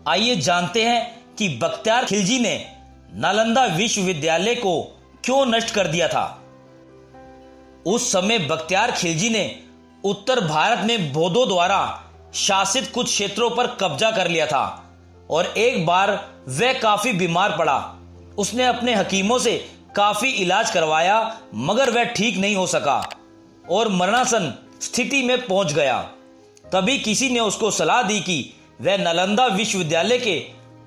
आइए जानते हैं कि बख्तियार खिलजी ने नालंदा विश्वविद्यालय को क्यों नष्ट कर दिया था। उस समय बख्तियार खिलजी ने उत्तर भारत में बौद्धों द्वारा शासित कुछ क्षेत्रों पर कब्जा कर लिया था और एक बार वह काफी बीमार पड़ा। उसने अपने हकीमों से काफी इलाज करवाया मगर वह ठीक नहीं हो सका और मरणासन स्थिति में पहुंच गया। तभी किसी ने उसको सलाह दी कि वह नालंदा विश्वविद्यालय के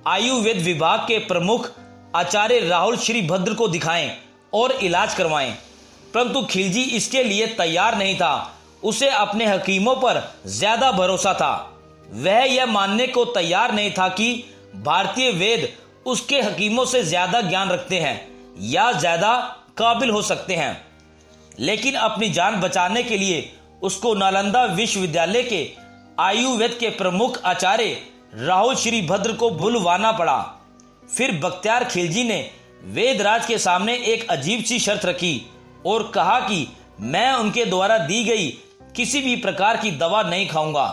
आयुर्वेद विभाग के प्रमुख आचार्य राहुल श्रीभद्र को दिखाएं और इलाज करवाएं, परंतु खिलजी इसके लिए तैयार नहीं था। उसे अपने हकीमों पर ज्यादा भरोसा था। वह यह मानने को तैयार नहीं था कि भारतीय वेद उसके हकीमों से ज्यादा ज्ञान रखते हैं या ज्यादा काबिल हो सकते हैं। लेकिन अपनी जान बचाने के लिए उसको नालंदा विश्वविद्यालय के आयुर्वेद के प्रमुख आचार्य राहुल श्रीभद्र को बुलवाना पड़ा। फिर बख्तियार खिलजी ने वेदराज के सामने एक अजीब सी शर्त रखी और कहा कि मैं उनके द्वारा दी गई किसी भी प्रकार की दवा नहीं खाऊंगा,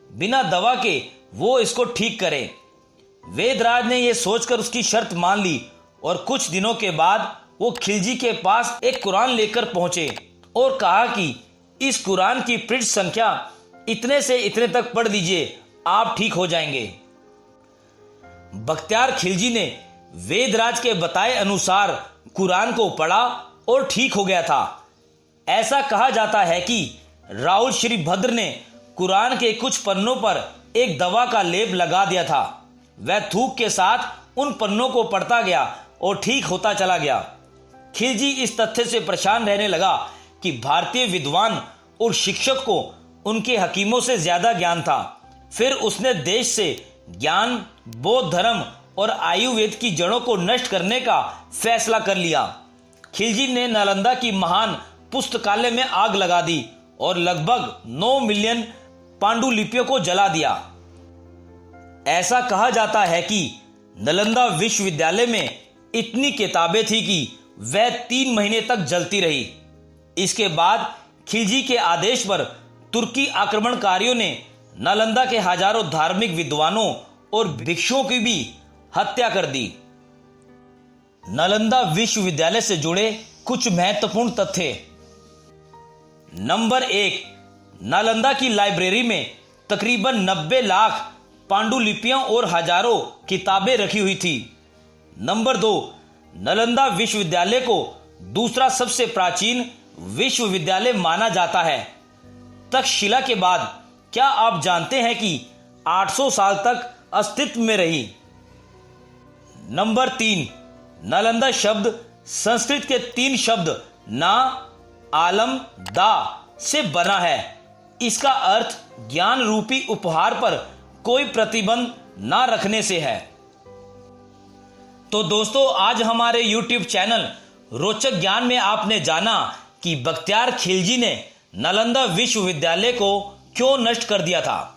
बिना दवा के वो इसको ठीक करे। वेदराज ने यह सोचकर उसकी शर्त मान ली और कुछ दिनों के बाद वो खिलजी के पास एक कुरान लेकर पहुंचे और कहा कि इस कुरान की पृष्ठ संख्या इतने से इतने तक पढ़ लीजिए, आप ठीक हो जाएंगे। बख्तियार खिलजी ने वेदराज के बताए अनुसार कुरान को पढ़ा और ठीक हो गया था। ऐसा कहा जाता है कि राहुल श्रीभद्र ने कुरान के कुछ पन्नों पर एक दवा का लेप लगा दिया था। वह थूक के साथ उन पन्नों को पढ़ता गया और ठीक होता चला गया। खिलजी इस तथ्य से परेशान रहने लगा कि भारतीय विद्वान और शिक्षक को उनके हकीमों से ज्यादा ज्ञान था। फिर उसने देश से ज्ञान, बौद्ध धर्म और आयुर्वेद की जड़ों को नष्ट करने का फैसला कर लिया। खिलजी ने नालंदा की महान पुस्तकालय में आग लगा दी और लगभग 9 मिलियन पांडुलिपियों को जला दिया। ऐसा कहा जाता है कि नालंदा विश्वविद्यालय में इतनी किताबें थी कि वह 3 महीने तक जलती रही। इसके बाद खिलजी के आदेश पर तुर्की आक्रमणकारियों ने नालंदा के हजारों धार्मिक विद्वानों और भिक्षुओं की भी हत्या कर दी। नालंदा विश्वविद्यालय से जुड़े कुछ महत्वपूर्ण तथ्य। नंबर 1, नालंदा की लाइब्रेरी में तकरीबन 90 लाख पांडुलिपियां और हजारों किताबें रखी हुई थी। नंबर 2, नालंदा विश्वविद्यालय को दूसरा सबसे प्राचीन विश्वविद्यालय माना जाता है। तक्षशिला के बाद क्या आप जानते हैं कि 800 साल तक अस्तित्व में रही। नंबर 3, नालंदा शब्द संस्कृत के 3 शब्द ना, आलम, दा से बना है। इसका अर्थ ज्ञान रूपी उपहार पर कोई प्रतिबंध ना रखने से है। तो दोस्तों, आज हमारे YouTube चैनल रोचक ज्ञान में आपने जाना कि बख्तियार खिलजी ने नालंदा विश्वविद्यालय को क्यों नष्ट कर दिया था।